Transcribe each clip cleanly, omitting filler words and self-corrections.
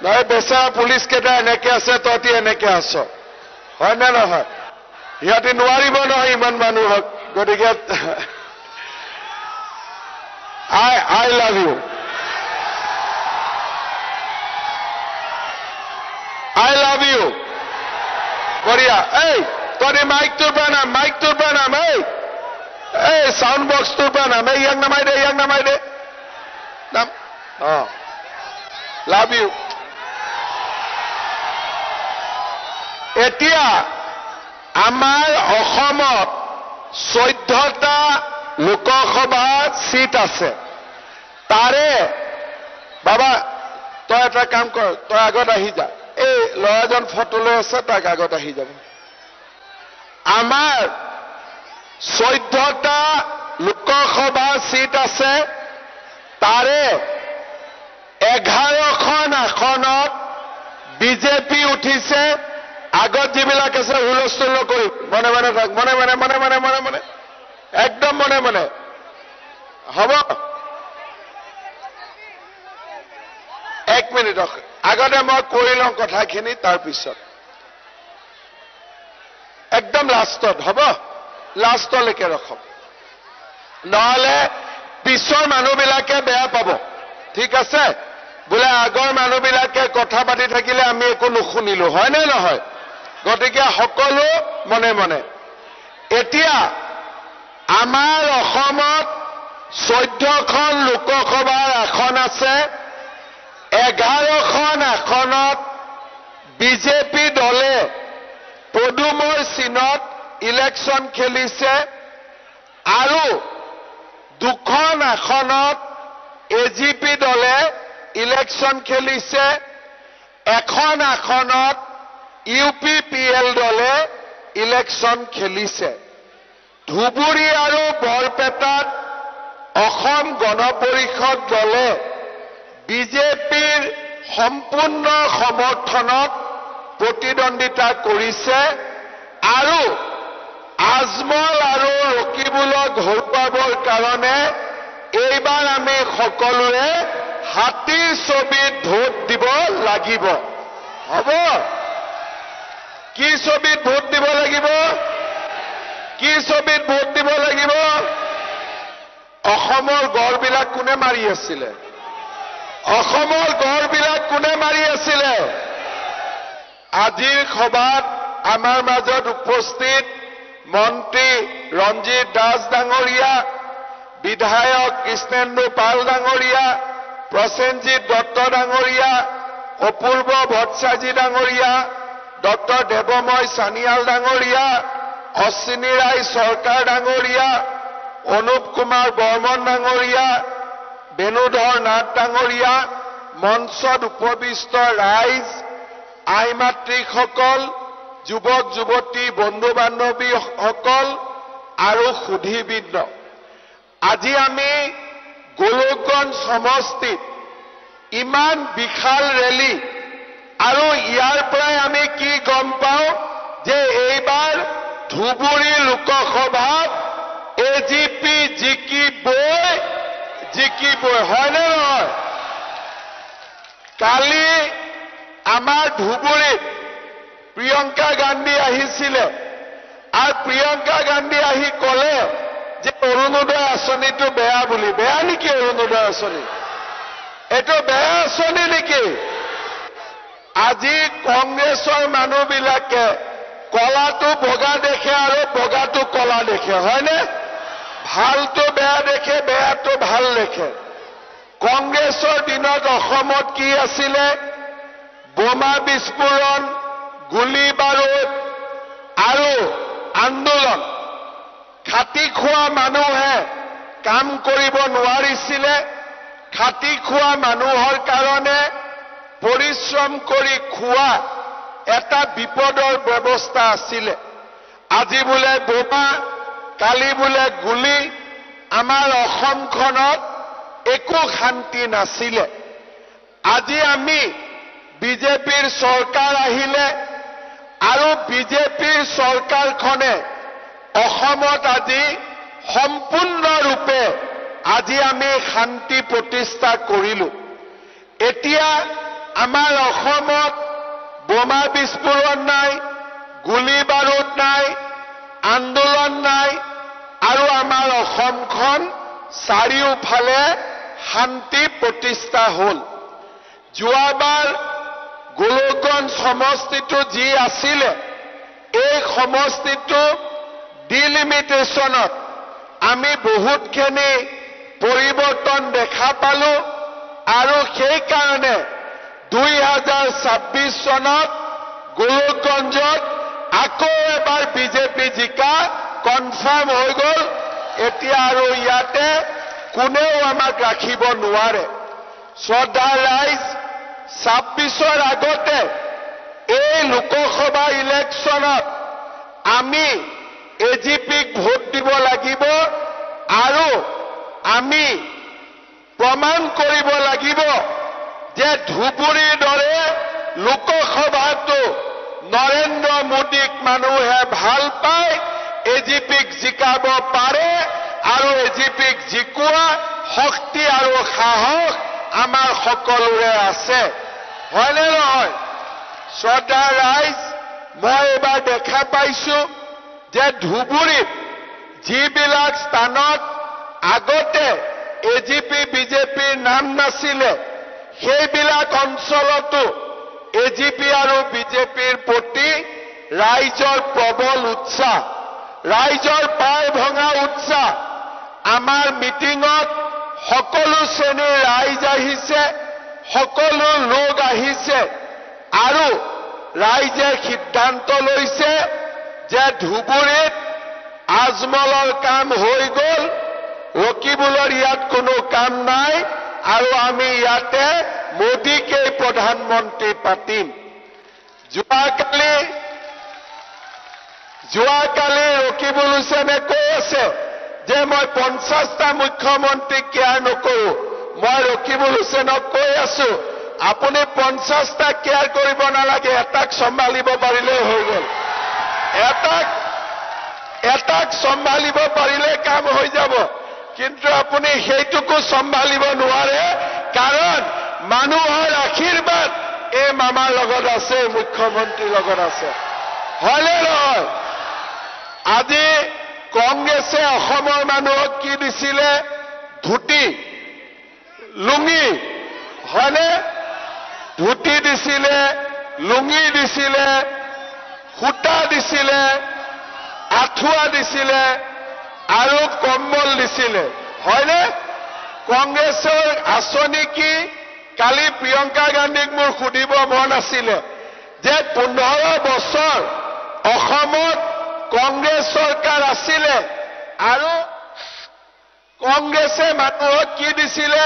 নহয় বেচেৰা পুলিচ কেইটা এনেকে আছে তহঁতি এনেকে আছ হয় নে নহয় সিহঁতি নোৱাৰিব নহয় ইমান মানুহক গতিকে I love you. I love you. বঢ়িয়া এই তহঁতি মাইকটোৰ পৰা নাম এই সাউণ্ড বক্সটোৰ পৰা নাম এই ইয়াক নামাই দে নাম লাভ ইউ এতিয়া আমাৰ অসমত 14টা লোকসভা সিট আছে তাৰে বাবা তই এটা কাম কৰ তই আগত আহি যা এই ল'ৰাজন ফটো লৈ আছে তাক আগত আহি যাব আমাৰ 14টা লোকসভা সিট আছে তাৰে 11খন আসনত বিজেপি উঠিছে আগত যিবিলাক আছে হুলস্থুল নকৰি মনে একদম মনে হ'ব 1 মিনিট আগতে মই কৰি লওঁ কথাখিনি তাৰপিছত একদম লাষ্টত হ'ব লাষ্টলৈকে ৰখক নহলে পিছৰ মানুহবিলাকে বেয়া পাব ঠিক আছে বোলে আগৰ মানুহবিলাকে কথা পাতি থাকিলে আমি একো নুশুনিলো হয় নে নহয় গতিকে সকলো মনে এতিয়া আমাৰ অসমত 14খন লোকসভাৰ আসন আছে 11খন আসনত বিজেপি দলে পদুমৰ চিনত ইলেকশ্যন খেলিছে আৰু 2খন আসনত এজিপি দলে ইলেকশ্যন খেলিছে এখন আসনত ইউপিপিএল দলে ইলেকশ্যন খেলিছে ধুবুৰী আৰু বৰপেটাত অসম গণ পৰিষদ দলে বিজেপিৰ সম্পূৰ্ণ সমৰ্থনত প্ৰতিদ্বন্দ্বিতা কৰিছে আৰু আজমল আৰু ৰকিবুলক হৰুৱাবৰ কাৰণে এইবাৰ আমি সকলোৱে হাতীৰ ছবিত ভোট দিব লাগিব হ'ব কি ছবিত ভোট দিব লাগিব কি ছবিত ভোট দিব লাগিব অসমৰ গড়বিলাক কোনে মাৰি আছিলে অসমৰ গড়বিলাক কোনে মাৰি আছিলে আজিৰ সভাত আমাৰ মাজত উপস্থিত মন্ত্ৰী ৰঞ্জিত দাস ডাঙৰীয়া বিধায়ক কৃষ্ণেন্দু পাল ডাঙৰীয়া প্ৰসেনজিৎ দত্ত ডাঙৰীয়া অপূৰ্ব ভট্টাচাৰ্যী ডাঙৰীয়া ডক্টৰ দেৱময় সানিয়াল ডাঙৰীয়া অশ্বিনী ৰায় চৰকাৰ ডাঙৰীয়া অনুপ কুমাৰ বৰ্মন ডাঙৰীয়া বেণুধৰ নাথ ডাঙৰীয়া মঞ্চত উপবিষ্ট ৰাইজ আই মাতৃসকল যুৱক যুৱতী বন্ধু বান্ধৱীসকল আৰু সুধীবৃন্দ আজি আমি গোলকগঞ্জ সমষ্টিত ইমান বিশাল ৰেলী আৰু ইয়াৰ পৰাই আমি কি গম পাওঁ যে এইবাৰ ধুবুৰী লোকসভাত এজিপি জিকিবই হয় নে নহয় কালি আমাৰ ধুবুৰীত প্ৰিয়ংকা গান্ধী আহিছিলে আৰু প্ৰিয়ংকা গান্ধী আহি ক'লে যে অৰুণোদয় আঁচনিটো বেয়া বুলি বেয়া নেকি অৰুণোদয় আঁচনি এইটো বেয়া আঁচনি নেকি আজি কংগ্ৰেছৰ মানুহবিলাকে কলাটো বগা দেখে আৰু বগাটো কলা দেখে হয়নে ভালটো বেয়া দেখে বেয়াটো ভাল দেখে কংগ্ৰেছৰ দিনত অসমত কি আছিলে বোমা বিস্ফোৰণ গুলি বাৰুদ আৰু আন্দোলন খাটি খোৱা মানুহে কাম কৰিব নোৱাৰিছিলে খাটি খোৱা মানুহৰ কাৰণে পৰিশ্ৰম কৰি খোৱা এটা বিপদৰ ব্যৱস্থা আছিলে আজি বোলে বোমা কালি বোলে গুলি আমাৰ অসমখনত একো শান্তি নাছিলে আজি আমি বিজেপিৰ চৰকাৰ আহিলে আৰু বিজেপিৰ চৰকাৰখনে অসমত আজি সম্পূৰ্ণৰূপে আজি আমি শান্তি প্ৰতিষ্ঠা কৰিলো এতিয়া আমাৰ অসমত বোমা বিস্ফোৰণ নাই, গুলী বাৰুদ নাই, আন্দোলন নাই, আৰু আমাৰ অসমখন চাৰিওফালে শান্তি প্ৰতিষ্ঠা হ'ল। যোৱাবাৰ গোলকগঞ্জ সমষ্টিটো যি আছিলে, এই সমষ্টিটো ডিলিমিটেশ্যনত আমি বহুতখিনি পৰিৱৰ্তন দেখা পালো, আৰু সেইকাৰণে 2026 চনত গোলকগঞ্জত আকৌ এবাৰ বিজেপি জিকা কনফাৰ্ম হৈ গ'ল। এতিয়া আৰু ইয়াতে কোনেও আমাক ৰাখিব নোৱাৰে। শ্ৰদ্ধাৰ ৰাইজ, 26ৰ আগতে এই লোকসভা ইলেকশ্যনত আমি এজিপিক ভোট দিব লাগিব, আৰু আমি প্ৰমাণ কৰিব লাগিব যে ধুবুৰীৰ দৰে লোকসভাটো নৰেন্দ্ৰ মোদীক মানুহে ভাল পায়, এজিপিক জিকাব পাৰে, আৰু এজিপিক জিকোৱা শক্তি আৰু সাহস আমাৰ সকলোৰে আছে, হয়নে নহয়? শ্ৰদ্ধাৰ ৰাইজ, মই এইবাৰ দেখা পাইছো যে ধুবুৰীত যিবিলাক স্থানত আগতে এজিপি বিজেপিৰ নাম নাছিলে, সেইবিলাক অঞ্চলতো এজিপি আৰু বিজেপিৰ প্ৰতি ৰাইজৰ প্ৰবল উৎসাহ, ৰাইজৰ পাৰ ভঙা উৎসাহ। আমাৰ মিটিঙত সকলো শ্ৰেণীৰ ৰাইজ আহিছে, সকলো লোক আহিছে, আৰু ৰাইজে সিদ্ধান্ত লৈছে যে ধুবুৰীত আজমলৰ কাম হৈ গ'ল, ৰকিবুলৰ ইয়াত কোনো কাম নাই, আৰু আমি ইয়াতে মোদীকেই প্ৰধানমন্ত্ৰী পাতিম। যোৱাকালি ৰকিবুল হুছেইনে কৈ আছে যে মই 50টা মুখ্যমন্ত্ৰীক কেয়াৰ নকৰো। মই ৰকিবুল হুছেইনক কৈ আছো, আপুনি 50টা কেয়াৰ কৰিব নালাগে, এটাক চম্ভালিব পাৰিলে হৈ গ'ল। এটাক চম্ভালিব পাৰিলে কাম হৈ যাব, কিন্তু আপুনি সেইটোকো চম্ভালিব নোৱাৰে, কাৰণ মানুহৰ আশীৰ্বাদ এই মামাৰ লগত আছে, মুখ্যমন্ত্ৰীৰ লগত আছে, হয়নে নহয়? আজি কংগ্ৰেছে অসমৰ মানুহক কি দিছিলে? ধুতি, লুঙি, হয়নে? ধুতি দিছিলে, লুঙি দিছিলে, সূতা দিছিলে, আঁঠুৱা দিছিলে, আৰু কম্বল দিছিলে, হয়নে? কংগ্ৰেছৰ আঁচনি কি? কালি প্ৰিয়ংকা গান্ধীক মোৰ সুধিব মন আছিলে যে 15 বছৰ অসমত কংগ্ৰেছ চৰকাৰ আছিলে, আৰু কংগ্ৰেছে মানুহক কি দিছিলে?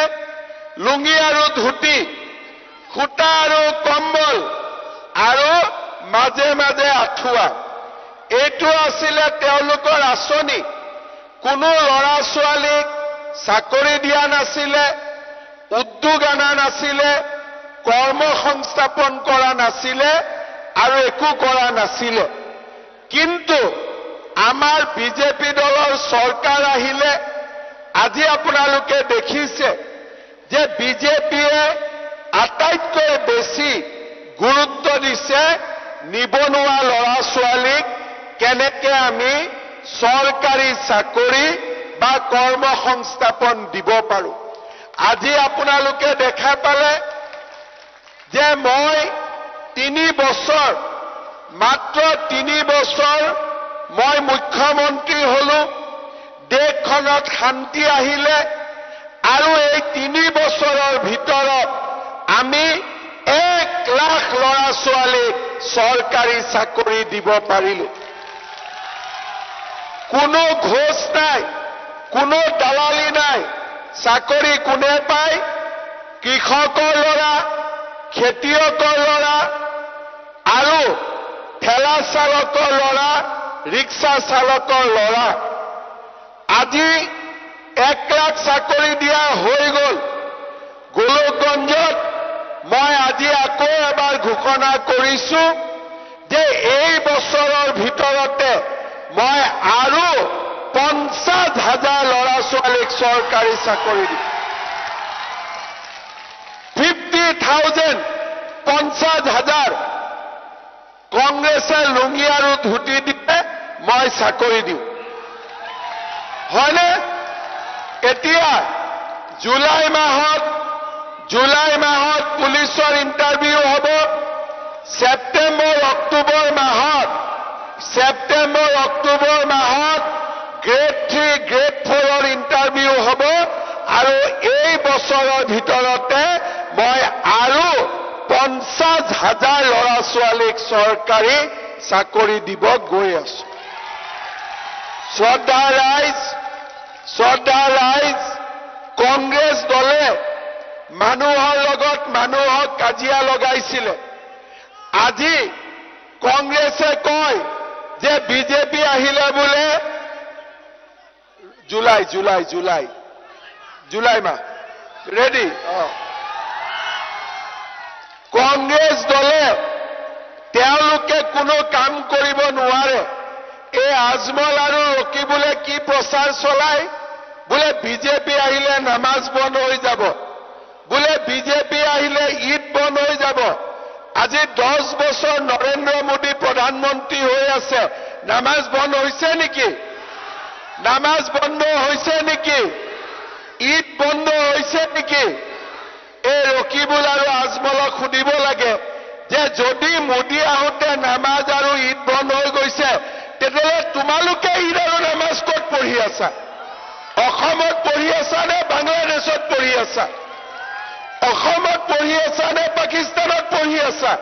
লুঙি আৰু ধুতি, সূতা আৰু কম্বল, আৰু মাজে মাজে আঁঠুৱা। এইটো আছিলে তেওঁলোকৰ আঁচনি। কোনো ল'ৰা ছোৱালীক চাকৰি দিয়া নাছিলে, উদ্যোগ অনা নাছিলে, কৰ্ম সংস্থাপন কৰা নাছিলে, আৰু একো কৰা নাছিলে। কিন্তু আমাৰ বিজেপি দলৰ চৰকাৰ আহিলে, আজি আপোনালোকে দেখিছে যে বিজেপিয়ে আটাইতকৈ বেছি গুৰুত্ব দিছে নিবনুৱা ল'ৰা ছোৱালীক কেনেকে আমি চৰকাৰী চাকৰি বা কৰ্ম সংস্থাপন দিব পাৰো। আজি আপোনালোকে দেখা পালে যে মই 3 বছৰ, মাত্ৰ 3 বছৰ মই মুখ্যমন্ত্ৰী হলো, দেশখনত শান্তি আহিলে, আৰু এই 3 বছৰৰ ভিতৰত আমি 1 লাখ ল'ৰা ছোৱালীক চৰকাৰী চাকৰি দিব পাৰিলো। কোনো ঘোষ নাই, কোনো দালালি নাই। চাকৰি কোনে পায়? কৃষকৰ ল'ৰা, খেতিয়কৰ ল'ৰা, আৰু ঠেলা চালকৰ ল'ৰা, ৰিক্সা চালকৰ ল'ৰা। আজি 1 লাখ চাকৰি দিয়া হৈ গ'ল। গোলকগঞ্জত মই আজি আকৌ এবাৰ ঘোষণা কৰিছো যে এই বছৰৰ ভিতৰতে মই আৰু 50,000 ল'ৰা ছোৱালীক চৰকাৰী চাকৰি দিম। 50,000 50,000 কংগ্ৰেছে লুঙি আৰু ধুতি দিয়ে মই চাকৰি দিওঁ হয়নে এতিয়া জুলাই মাহত পুলিচৰ ইণ্টাৰভিউ হ'ব সেপ্টেম্বৰ অক্টোবৰ মাহত গ্ৰেড 3 গ্ৰেড 4ৰ ইণ্টাৰভিউ হ'ব আৰু এই বছৰৰ ভিতৰতে মই আৰু 50,000 ল'ৰা ছোৱালীক চৰকাৰী চাকৰি দিব গৈ আছো শ্ৰদ্ধা ৰাইজ কংগ্ৰেছ দলে মানুহৰ লগত মানুহক কাজিয়া লগাইছিলে আজি কংগ্ৰেছে কয় যে বিজেপি আহিলে বোলে জুলাই মাহ ৰেডি কংগ্ৰেছ দলে তেওঁলোকে কোনো কাম কৰিব নোৱাৰে এই আজমল আৰু ৰকিবুলে কি প্ৰচাৰ চলায় বোলে বিজেপি আহিলে নামাজ বন্ধ হৈ যাব বোলে বিজেপি আহিলে ঈদ বন্ধ হৈ যাব আজি 10 বছৰ নৰেন্দ্ৰ মোদী প্ৰধানমন্ত্ৰী হৈ আছে নামাজ বন্ধ হৈছে নেকি ঈদ বন্ধ হৈছে নেকি এই ৰকিবুল আৰু আজমলক সুধিব লাগে যে যদি মোদী আহোঁতে নামাজ আৰু ঈদ বন্ধ হৈ গৈছে তেতিয়াহ'লে তোমালোকে ঈদ আৰু নামাজ ক'ত পঢ়ি আছা অসমত পঢ়ি আছা নে বাংলাদেশত পঢ়ি আছা অসমত পঢ়ি আছা নে পাকিস্তানত পঢ়ি আছা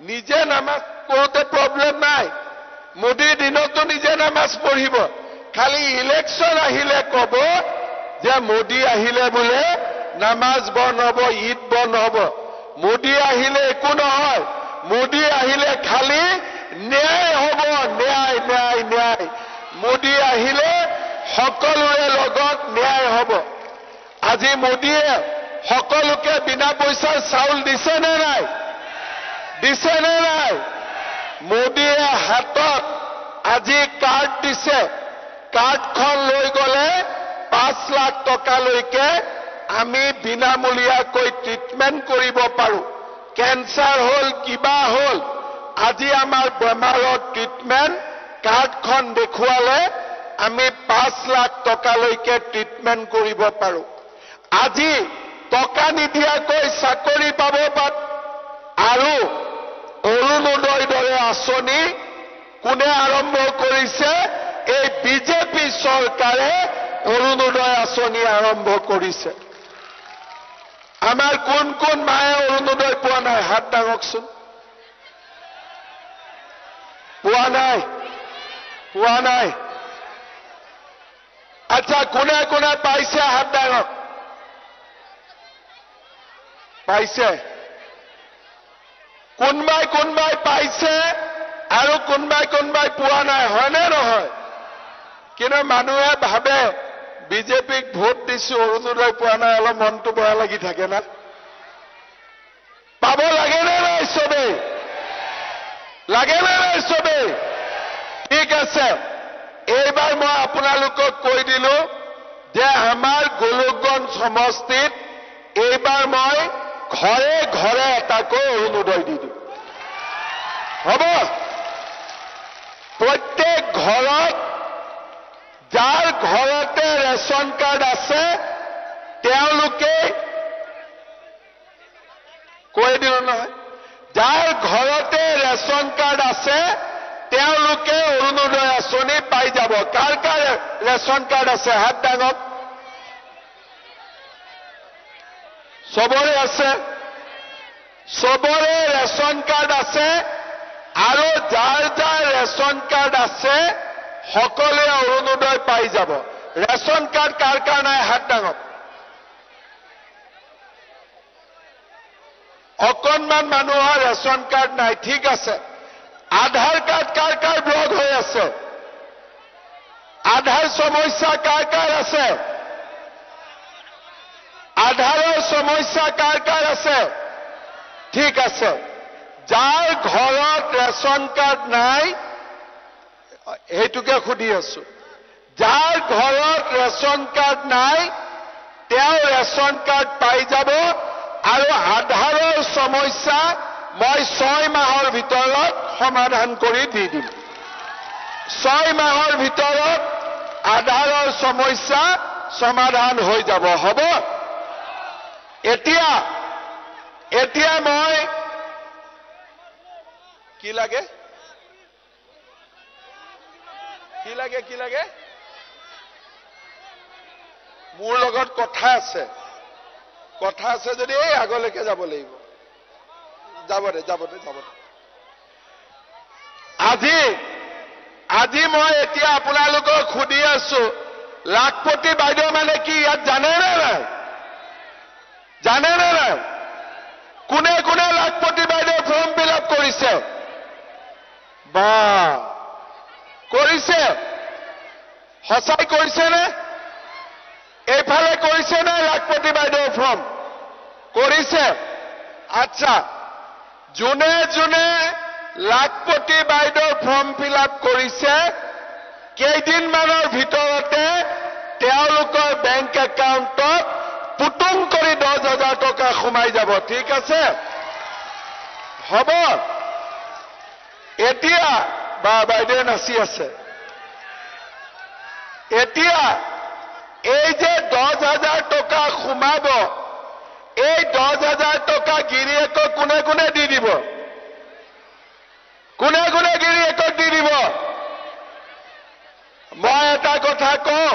নিজে নামাজ পঢ়োতে প্ৰব্লেম নাই মোদীৰ দিনতো নিজে নামাজ পঢ়িব খালি ইলেকশ্যন আহিলে ক'ব যে মোদী আহিলে বোলে নামাজ বন্ধ হ'ব ঈদ বন্ধ হ'ব মোদী আহিলে একো নহয় মোদী আহিলে খালি ন্যায় হ'ব ন্যায় মোদী আহিলে সকলোৰে লগত ন্যায় হ'ব আজি মোদীয়ে সকলোকে বিনা পইচাৰ চাউল দিছে নে নাই মোদীয়ে হাতত আজি কাৰ্ড দিছে কাৰ্ডখন লৈ গ'লে 5 লাখ টকালৈকে আমি বিনামূলীয়াকৈ ট্ৰিটমেণ্ট কৰিব পাৰো কেঞ্চাৰ হ'ল কিবা হ'ল আজি আমাৰ বেমাৰৰ ট্ৰিটমেণ্ট কাৰ্ডখন দেখুৱালে আমি 5 লাখ টকালৈকে ট্ৰিটমেণ্ট কৰিব পাৰো আজি টকা নিদিয়াকৈ চাকৰি পাব পাৰো আৰু অৰুণোদয়ৰ দৰে আঁচনি কোনে আৰম্ভ কৰিছে এই বিজেপি চৰকাৰে অৰুণোদয় আঁচনি আৰম্ভ কৰিছে আমাৰ কোন মায়ে অৰুণোদয় পোৱা নাই হাত দাঙকচোন পোৱা নাই আচ্ছা কোনে পাইছে হাত দাঙক পাইছে কোনবাই পাইছে আৰু কোনবাই পোৱা নাই হয়নে নহয় কিন্তু মানুহে ভাবে বিজেপিক ভোট দিছো অৰুণোদয় পোৱা নাই অলপ মনটো বেয়া লাগি থাকে না পাব লাগে নে নাই চবেই ঠিক আছে এইবাৰ মই আপোনালোকক কৈ দিলো যে আমাৰ গোলকগঞ্জ সমষ্টিত এইবাৰ মই ঘৰে এটাকৈ অৰুণোদয় দি দিম হ'ব প্ৰত্যেক ঘৰত যাৰ ঘৰতে ৰেচন কাৰ্ড আছে তেওঁলোকে কৈ দিলো নহয় যাৰ ঘৰতে ৰেচন কাৰ্ড আছে তেওঁলোকে অৰুণোদয় আঁচনি পাই যাব কাৰ ৰেচন কাৰ্ড আছে হাত দাঙক সবৰে ৰেচন কাৰ্ড আছে আৰু যাৰ ৰেচন কাৰ্ড আছে সকলোৱে অৰুণোদয় পাই যাব ৰেচন কাৰ্ড কাৰ নাই হাত দাঙক অকণমান মানুহৰ ৰেচন কাৰ্ড নাই ঠিক আছে আধাৰ কাৰ্ড কাৰ ব্লক হৈ আছে আধাৰ সমস্যা কাৰ আছে আধাৰৰ সমস্যা কাৰ আছে ঠিক আছে যাৰ ঘৰত ৰেচন কাৰ্ড নাই এইটোকে সুধি আছো যাৰ ঘৰত ৰেচন কাৰ্ড নাই তেওঁ ৰেচন কাৰ্ড পাই যাব আৰু আধাৰৰ সমস্যা মই 6 মাহৰ ভিতৰত সমাধান কৰি দি দিম। 6 মাহৰ ভিতৰত আধাৰৰ সমস্যা সমাধান হৈ যাব। হ'ব? এতিয়া মই কি লাগে মোৰ লগত কথা আছে যদি এই আগলৈকে যাব লাগিব। যাব দে। আজি মই এতিয়া আপোনালোকক সুধি আছো, লাখপতি বাইদেউ মানে কি ইয়াত জানে নে নাই? কোনে লাখপতি বাইদেউ ফৰ্ম ফিল আপ কৰিছে? বা কৰিছে? সঁচাই কৰিছে নে? এইফালে কৰিছে নে লাখপতি বাইদেউ ফৰ্ম কৰিছে? আচ্ছা, যোনে লাখপতি বাইদেউ ফৰ্ম ফিল আপ কৰিছে, কেইদিনমানৰ ভিতৰতে তেওঁলোকৰ বেংক একাউণ্টত পুতুং কৰি 10,000 টকা সোমাই যাব। ঠিক আছে? হ'ব? এতিয়া বাইদেউ নাচি আছে। এতিয়া এই যে 10,000 টকা সোমাব, এই 10,000 টকা গিৰিয়েকক কোনে দি দিব? কোনে গিৰিয়েকক দি দিব? মই এটা কথা কওঁ,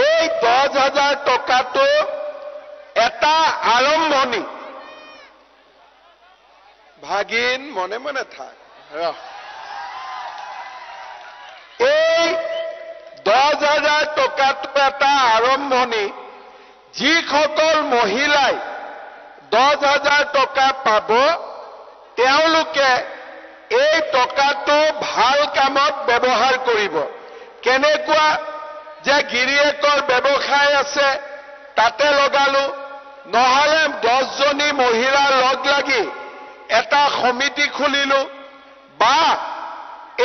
এই 10,000 টকাটো এটা আৰম্ভণি। ভাগিন মনে থাক। এই 10,000 টকাটো এটা আৰম্ভণি। যিসকল মহিলাই 10,000 টকা পাব, তেওঁলোকে এই টকাটো ভাল কামত ব্যৱহাৰ কৰিব। কেনেকুৱা? যে গিৰিয়েকৰ ব্যৱসায় আছে, তাতে লগালো, নহলে 10জনী মহিলা লগ লাগি এটা সমিতি খুলিলো, বা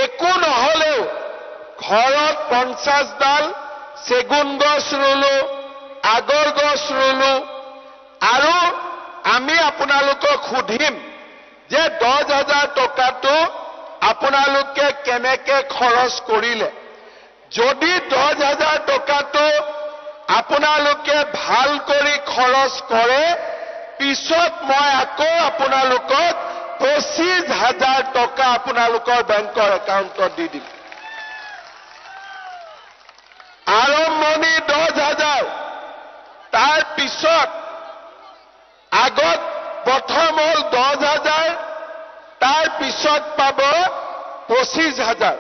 একো নহলেও ঘৰত 50ডাল চেগুন গছ ৰুলো, আগৰ গছ ৰুলো, আৰু আমি আপোনালোকক সুধিম যে 10,000 টকাটো আপোনালোকে কেনেকে খৰচ কৰিলে। যদি 10,000 টকাটো আপোনালোকে ভাল কৰি খৰচ কৰে, পিছত মই আকৌ আপোনালোকক 25,000 টকা আপোনালোকৰ বেংকৰ একাউণ্টত দি দিম। আৰম্ভণি 10,000, তাৰ পিছত আগত প্ৰথম হ'ল 10,000, তাৰ পিছত পাব 25,000।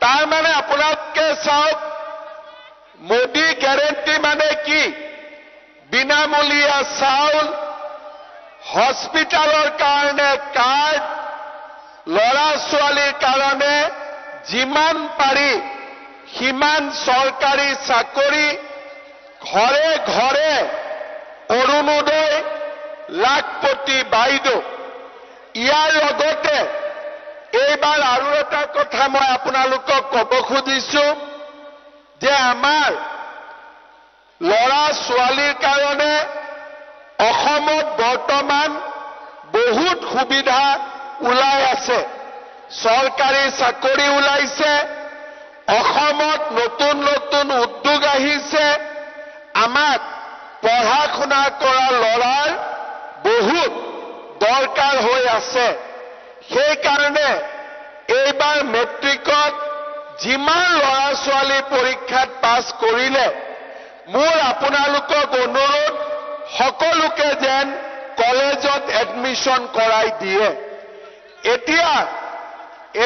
তাৰ মানে আপোনালোকে চাওক, মোদী গ্যাৰেণ্টি মানে কি? বিনামূলীয়া চাউল, হস্পিটালৰ কাৰণে কাৰ্ড, ল'ৰা ছোৱালীৰ কাৰণে যিমান পাৰি সিমান চৰকাৰী চাকৰি, ঘৰে ঘৰে অৰুণোদয়, লাখপতি বাইদেউ। ইয়াৰ লগতে এইবাৰ আৰু এটা কথা মই আপোনালোকক ক'ব খুজিছো, যে আমাৰ ল'ৰা ছোৱালীৰ কাৰণে অসমত বৰ্তমান বহুত সুবিধা ওলাই আছে। চৰকাৰী চাকৰি ওলাইছে, অসমত নতুন উদ্যোগ আহিছে, আমাক পঢ়া শুনা কৰা ল'ৰাৰ বহুত দৰকাৰ হৈ আছে। সেইকাৰণে এইবাৰ মেট্ৰিকত যিমান ল'ৰা ছোৱালী পৰীক্ষাত পাছ কৰিলে, মোৰ আপোনালোকক অনুৰোধ, সকলোকে যেন কলেজত এডমিশ্যন কৰাই দিয়ে।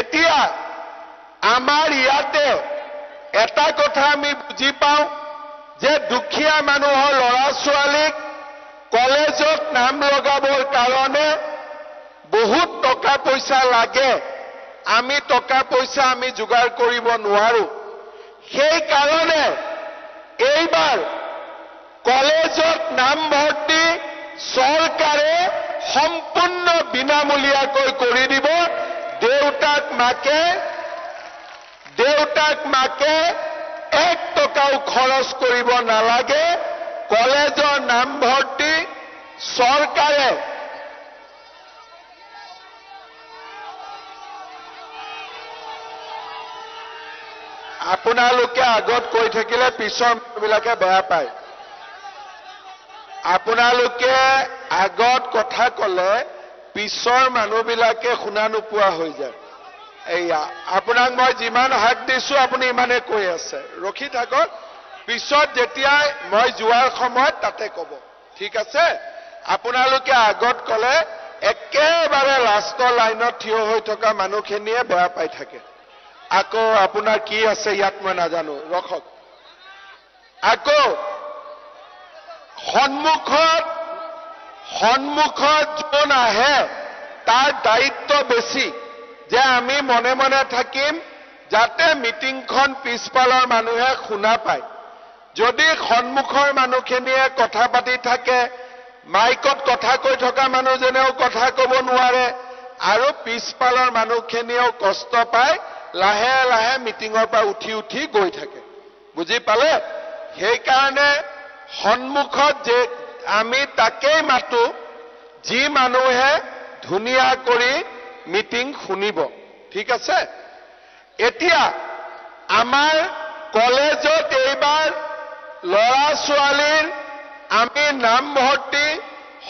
এতিয়া আমাৰ ইয়াতে এটা কথা আমি বুজি পাওঁ, যে দুখীয়া মানুহৰ ল'ৰা ছোৱালীক কলেজত নাম লগাবৰ কাৰণে বহুত টকা পইচা লাগে। আমি টকা পইচা আমি যোগাৰ কৰিব নোৱাৰো। সেইকাৰণে এইবাৰ কলেজত নামভৰ্তি চৰকাৰে সম্পূৰ্ণ বিনামূলীয়াকৈ কৰি দিব। দেউতাক মাকে 1 টকাও খৰচ কৰিব নালাগে। কলেজৰ নামভৰ্তি চৰকাৰে আপোনালোকে আগত কৈ থাকিলে পিছৰ মানুহবিলাকে বেয়া পায়। আপোনালোকে আগত কথা কলে পিছৰ মানুহবিলাকে শুনা নোপোৱা হৈ যায়। এইয়া আপোনাক মই যিমান হাত দিছো আপুনি ইমানে কৈ আছে, ৰখি থাকক, পিছত যেতিয়া মই যোৱাৰ সময়ত তাতে কব, ঠিক আছে? আপোনালোকে আগত কলে একেবাৰে লাষ্টৰ লাইনত থিয় হৈ থকা মানুহখিনিয়ে বেয়া পাই থাকে। আকৌ আপোনাৰ কি আছে ইয়াত মই নাজানো, ৰখক। আকৌ সন্মুখত যোন আহে তাৰ দায়িত্ব বেছি যে আমি মনে মনে থাকিম যাতে মিটিংখন পিছফালৰ মানুহে শুনা পায়। যদি সন্মুখৰ মানুহখিনিয়ে কথা পাতি থাকে, মাইকত কথা কৈ থকা মানুহজনেও কথা কব নোৱাৰে আৰু পিছফালৰ মানুহখিনিয়েও কষ্ট পায়, লাহে লাহে মিটিঙৰ পৰা উঠি উঠি গৈ থাকে। বুজি পালে? সেইকাৰণে সন্মুখত যে আমি তাকেই মাতো যি মানুহে ধুনীয়া কৰি মিটিং শুনিব, ঠিক আছে? এতিয়া আমাৰ কলেজত এইবাৰ ল'ৰা ছোৱালীৰ আমি নামভৰ্তি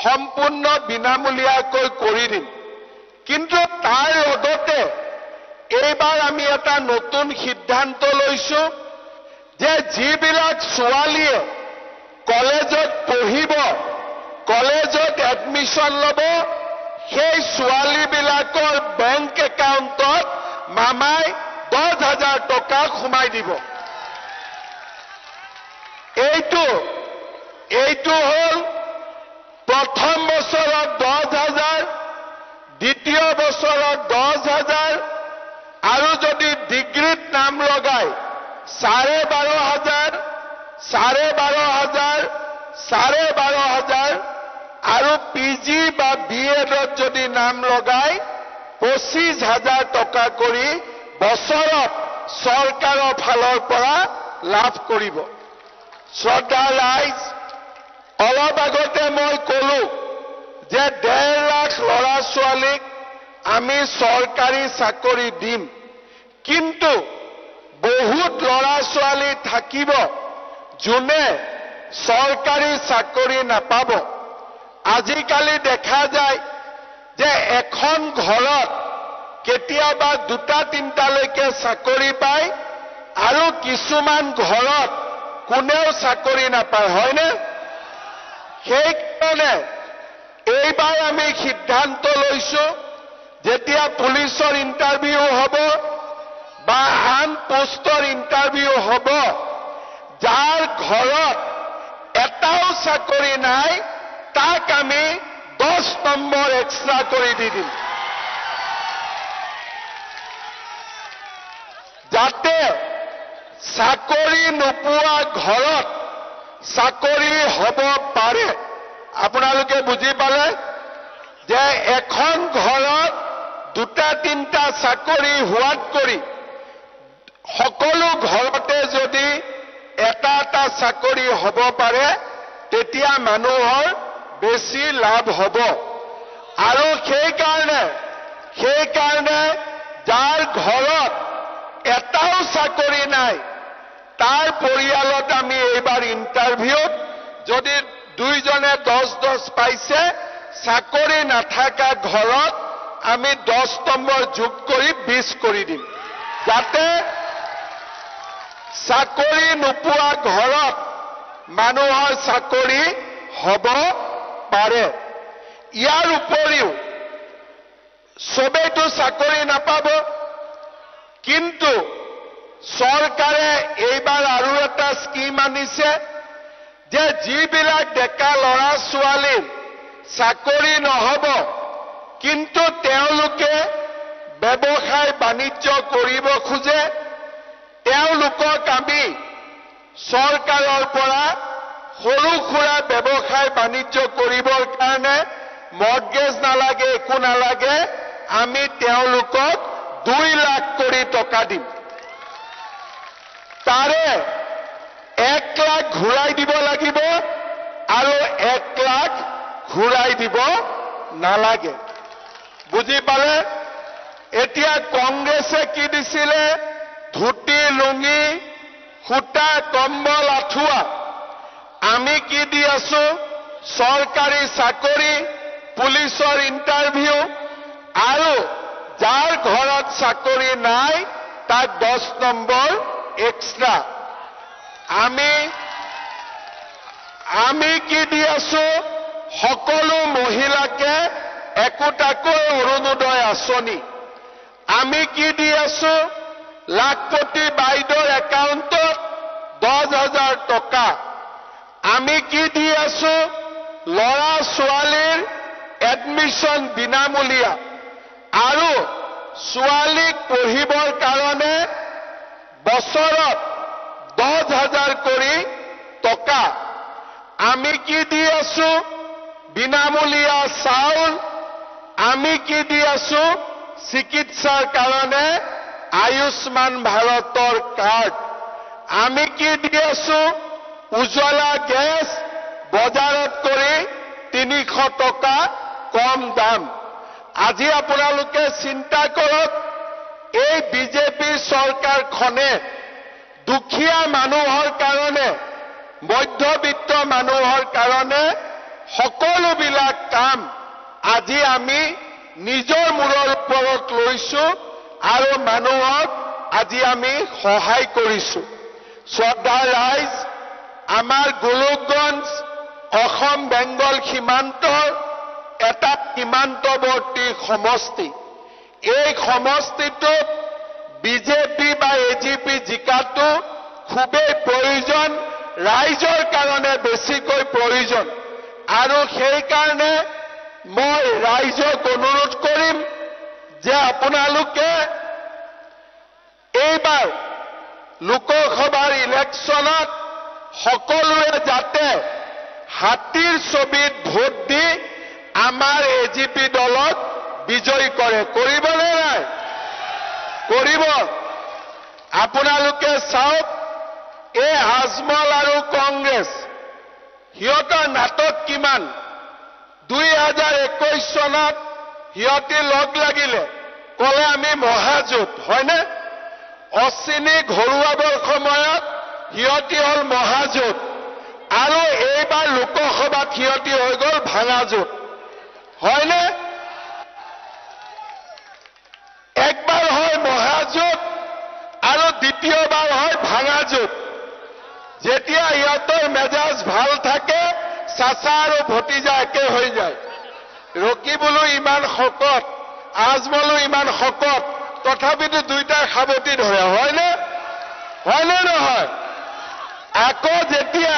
সম্পূৰ্ণ বিনামূলীয়াকৈ কৰি দিম, কিন্তু তাৰ লগতে এইবাৰ আমি এটা নতুন সিদ্ধান্ত লৈছো যে যিবিলাক ছোৱালীয়ে কলেজত পঢ়িব, কলেজত এডমিশ্যন ল'ব, সেই ছোৱালীবিলাকৰ বেংক একাউণ্টত মামাই 10,000 টকা সোমাই দিব। এইটো হ'ল প্ৰথম বছৰত 10,000, দ্বিতীয় বছৰত 10,000, আৰু যদি ডিগ্ৰীত নাম লগাই 12,500, 12,500, 12,500, আৰু পিজি বা বিএডত যদি নাম লগাই 25,000 টকা কৰি বছৰত চৰকাৰৰ ফালৰ পৰা লাভ কৰিব। শ্ৰদ্ধা ৰাইজ, অলপ আগতে মই কলো যে 1.5 লাখ ল'ৰা ছোৱালীক আমি চৰকাৰী চাকৰি দিম, কিন্তু বহুত ল'ৰা ছোৱালী থাকিব যোনে চৰকাৰী চাকৰি নাপাব। আজিকালি দেখা যায় যে এখন ঘৰত কেতিয়াবা 2-3টালৈকে চাকৰি পায় আৰু কিছুমান ঘৰত কোনেও চাকৰি নাপায়, হয়নে? সেইকাৰণে এইবাৰ আমি সিদ্ধান্ত লৈছো যেতিয়া পুলিচৰ ইণ্টাৰভিউ হ'ব বা আন পোষ্টৰ ইণ্টাৰভিউ হ'ব, যাৰ ঘৰত এটাও চাকৰি নাই তাক আমি 10 নম্বৰ এক্সট্ৰা কৰি দি দিম, যাতে চাকৰি নোপোৱা ঘৰত চাকৰি হ'ব পাৰে। আপোনালোকে বুজি পালে যে এখন ঘৰত 2-3টা চাকৰি হোৱাত কৰি সকলো ঘৰতে যদি এটা এটা চাকৰি হ'ব পাৰে তেতিয়া মানুহৰ বেছি লাভ হ'ব। আৰু সেইকাৰণে যাৰ ঘৰত এটাও চাকৰি নাই তাৰ পৰিয়ালত আমি এইবাৰ ইণ্টাৰভিউত যদি 2জনে 10 পাইছে, চাকৰি নাথাকা ঘৰত আমি 10 নম্বৰ যোগ কৰি 20 কৰি দিম, যাতে চাকৰি নোপোৱা ঘৰত মানুহৰ চাকৰি হ'ব পাৰে। ইয়াৰ উপৰিও সবেতো চাকৰি নাপাব, কিন্তু চৰকাৰে এইবাৰ আৰু এটা স্কিম আনিছে যে যিবিলাক ডেকা ল'ৰা ছোৱালীৰ চাকৰি নহ'ব কিন্তু তেওঁলোকে ব্যৱসায় বাণিজ্য কৰিব খোজে, তেওঁলোকক আমি চৰকাৰৰ পৰা সৰু সুৰা ব্যৱসায় বাণিজ্য কৰিবৰ কাৰণে মৰ্টগেজ নালাগে, একো নালাগে, আমি তেওঁলোকক 2 লাখ কৰি টকা দিম। তাৰে 1 লাখ ঘূৰাই দিব লাগিব আৰু 1 লাখ ঘূৰাই দিব নালাগে। বুজি পালে? এতিয়া কংগ্ৰেছে কি দিছিলে? ধুতি লুঙি সূতা কম্বল আঁঠুৱা। আমি কি দি আছো? চৰকাৰী চাকৰি, পুলিচৰ ইণ্টাৰভিউ, আৰু যাৰ ঘৰত চাকৰি নাই তাক 10 নম্বৰ এক্সট্ৰা। আমি কি দি আছো? সকলো মহিলাকে একোটাকৈ অৰুণোদয় আঁচনি। আমি কি দি আছো? লাখপতি বাইদেউৰ একাউণ্টত 10,000 টকা। আমি কি দি আছো? ল'ৰা ছোৱালীৰ এডমিশ্যন বিনামূলীয়া, আৰু ছোৱালীক পঢ়িবৰ কাৰণে বছৰত 10,000 কৰি টকা। আমি কি দি আছো? বিনামূলীয়া চাউল। আমি কি দি আছো? চিকিৎসাৰ কাৰণে আয়ুষ্মান ভাৰতৰ কাৰ্ড। আমি কি দি আছো? উজ্জ্বলা গেছ বজাৰত কৰি 300 টকা কম দাম। আজি আপোনালোকে চিন্তা কৰক, এই বিজেপি চৰকাৰখনে দুখীয়া মানুহৰ কাৰণে, মধ্যবিত্ত মানুহৰ কাৰণে সকলোবিলাক কাম আজি আমি নিজৰ মূৰৰ ওপৰত লৈছো আৰু মানুহক আজি আমি সহায় কৰিছো। শ্ৰদ্ধাৰ ৰাইজ, আমাৰ গোলকগঞ্জ অসম বেংগল সীমান্তৰ এটা সীমান্তৱৰ্তী সমষ্টি। এই সমষ্টিটোত বিজেপি বা এজিপি জিকাটো খুবেই প্ৰয়োজন, ৰাইজৰ কাৰণে বেছিকৈ প্ৰয়োজন। আৰু সেইকাৰণে মই ৰাইজক অনুৰোধ কৰিম যে আপোনালোকে এইবাৰ লোকসভাৰ ইলেকশ্যনত সকলোৱে যাতে হাতীৰ ছবিত ভোট দি আমাৰ এজিপি দলক বিজয়ী কৰে। কৰিবনে নাই? কৰিব। আপোনালোকে চাওক, এই আজমল আৰু কংগ্ৰেছ সিহঁতৰ নাটক কিমান। 2021 চনত সিহঁতে লগ লাগিলে, ক'লে আমি মহাজোঁট, হয়নে? অশ্বিনী ঘৰুৱাবৰ সময়ত সিহঁতি হ'ল মহাজোঁট, আৰু এইবাৰ লোকসভাত সিহঁতি হৈ গ'ল ভাঙাজোঁট, হয়নে? একবাৰ হয় মহাজোঁট আৰু দ্বিতীয়বাৰ হয় ভাঙাজোঁট। যেতিয়া সিহঁতৰ মেজাজ ভাল থাকে, চাচা আৰু ভতিজা একে হৈ যায়। ৰকিবুলো ইমান শকত, আজমলো ইমান শকত, তথাপিতো দুইটাই সাৱটি ধৰে, হয়নে? হয়নে নহয়? আকৌ যেতিয়া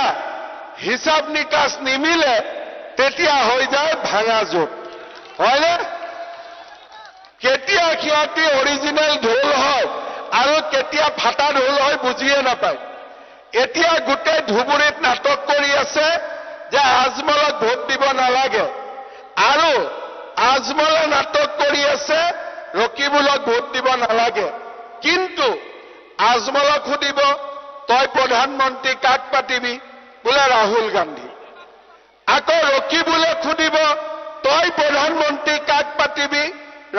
হিচাপ নিকাচ নিমিলে তেতিয়া হৈ যায় ভাঙাজোঁট, হয়নে? কেতিয়া সিহঁতি অৰিজিনেল ঢোল হয় আৰু কেতিয়া ফাটা ঢোল হয় বুজিয়ে নাপায়। এতিয়া গোটেই ধুবুৰীত নাটক কৰি আছে যে আজমলক ভোট দিব নালাগে, আৰু আজমলে নাটক কৰি আছে ৰকিবুলক ভোট দিব নালাগে। কিন্তু আজমলক সুধিব, তই প্ৰধানমন্ত্ৰী কাক পাতিবি? বোলে ৰাহুল গান্ধী। আকৌ ৰকিবুলক সুধিব, তই প্ৰধানমন্ত্ৰী কাক পাতিবি?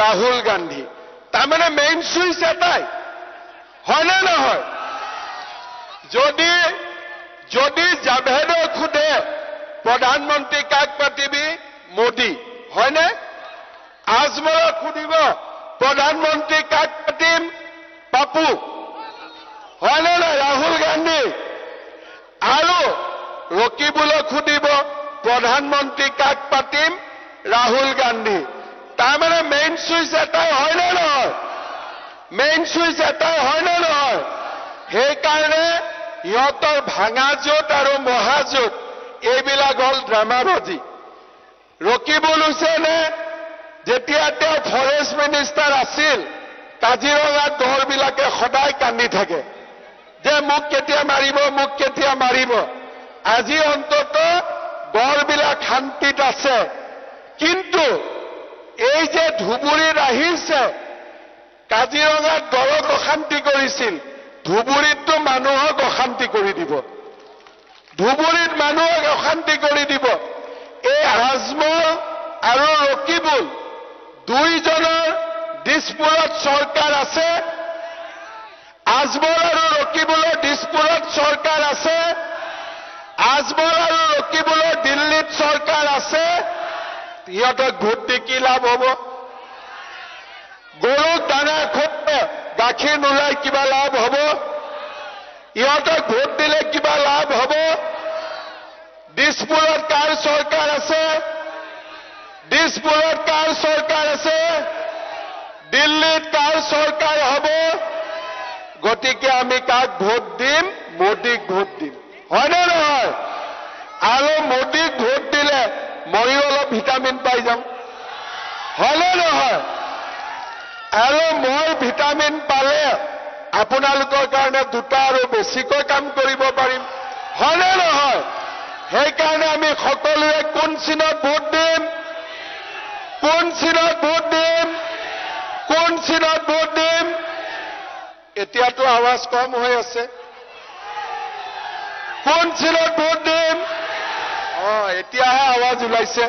ৰাহুল গান্ধী। তাৰমানে মেইন চুইচ এটাই, হয়নে নহয়? যদি জাভেদক সোধে প্ৰধানমন্ত্ৰী কাক পাতিবি? মোদী, হয়নে? আজমলক সুধিব প্ৰধানমন্ত্ৰী কাক পাতিম? পাপু, হয়নে নহয়? ৰাহুল গান্ধী। আৰু ৰকিবুলক সুধিব প্ৰধানমন্ত্ৰী কাক পাতিম? ৰাহুল গান্ধী। তাৰমানে মেইন চুইচ এটাই, হয়নে নহয়? মেইন চুইচ এটাই, হয়নে নহয়? সেইকাৰণে সিহঁতৰ ভাঙাজোঁট আৰু মহাজোঁট এইবিলাক হ'ল ড্ৰামাবাজি। ৰকিবুল হুছেইনে যেতিয়া তেওঁ ফৰেষ্ট মিনিষ্টাৰ আছিল, কাজিৰঙাত গড়বিলাকে সদায় কান্দি থাকে যে মোক কেতিয়া মাৰিব, মোক কেতিয়া মাৰিব। আজি অন্তত গড়বিলাক শান্তিত আছে। কিন্তু এই যে ধুবুৰীত আহিছে, কাজিৰঙাত গড়ক অশান্তি কৰিছিল, ধুবুৰীততো মানুহক অশান্তি কৰি দিব। ধুবুৰীত মানুহক অশান্তি কৰি দিব। এই আজমল আৰু ৰকিবুল দুইজনৰ দিছপুৰত চৰকাৰ আছে আজমল আৰু ৰকিবুলৰ দিছপুৰত চৰকাৰ আছে আজমল আৰু ৰকিবুলৰ দিল্লীত চৰকাৰ আছে ইহঁতক ভোট দি কি লাভ হ'ব গৰুক দানা খুৱাই গাখীৰ নোলাই কিবা লাভ হ'ব ইহঁতক ভোট দিলে কিবা লাভ হ'ব দিছপুৰত কাৰ চৰকাৰ আছে দিছপুৰত কাৰ চৰকাৰ আছে দিল্লীত কাৰ চৰকাৰ হ'ব গতিকে আমি কাক ভোট দিম মোদীক ভোট দিম হয়নে নহয় আৰু মোদীক ভোট দিলে ময়ো অলপ ভিটামিন পাই যাম হয়নে নহয় আৰু মই ভিটামিন পালে আপোনালোকৰ কাৰণে দুটা আৰু বেছিকৈ কাম কৰিব পাৰিম হয়নে নহয় সেইকাৰণে আমি সকলোৱে কোন চিনত ভোট দিম কোন চিনত ভোট দিম কোন চিনত ভোট দিম এতিয়াতো আৱাজ কম হৈ আছে কোন চিনত ভোট দিম এতিয়াহে আৱাজ ওলাইছে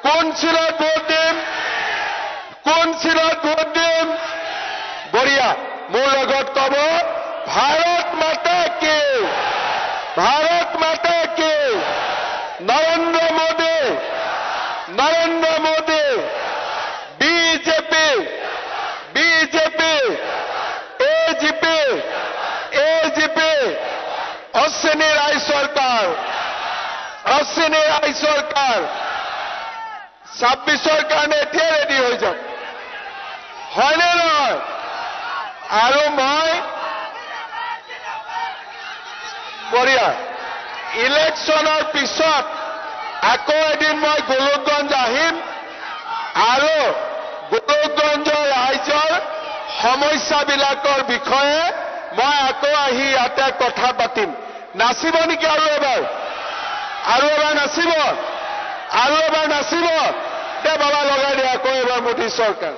কোন চিনত ভোট দিম কোন চিনত ভোট দিম বঢ়িয়া মোৰ লগত ক'ব ভাৰত মাতা কি নৰেন্দ্ৰ মোদী বিজেপি এজিপি অশ্বিনী ৰায় চৰকাৰ 26ৰ কাৰণে এতিয়া ৰেডি হৈ যাওক হয়নে নহয় আৰু মই বঢ়িয়া ইলেকশ্যনৰ পিছত আকৌ এদিন মই গোলকগঞ্জ আহিম আৰু গোলকগঞ্জৰ ৰাইজৰ সমস্যাবিলাকৰ বিষয়ে মই আকৌ আহি ইয়াতে কথা পাতিম নাচিব নেকি আৰু এবাৰ নাচিব দে বাবা লগাই দে আকৌ এবাৰ মোদী চৰকাৰ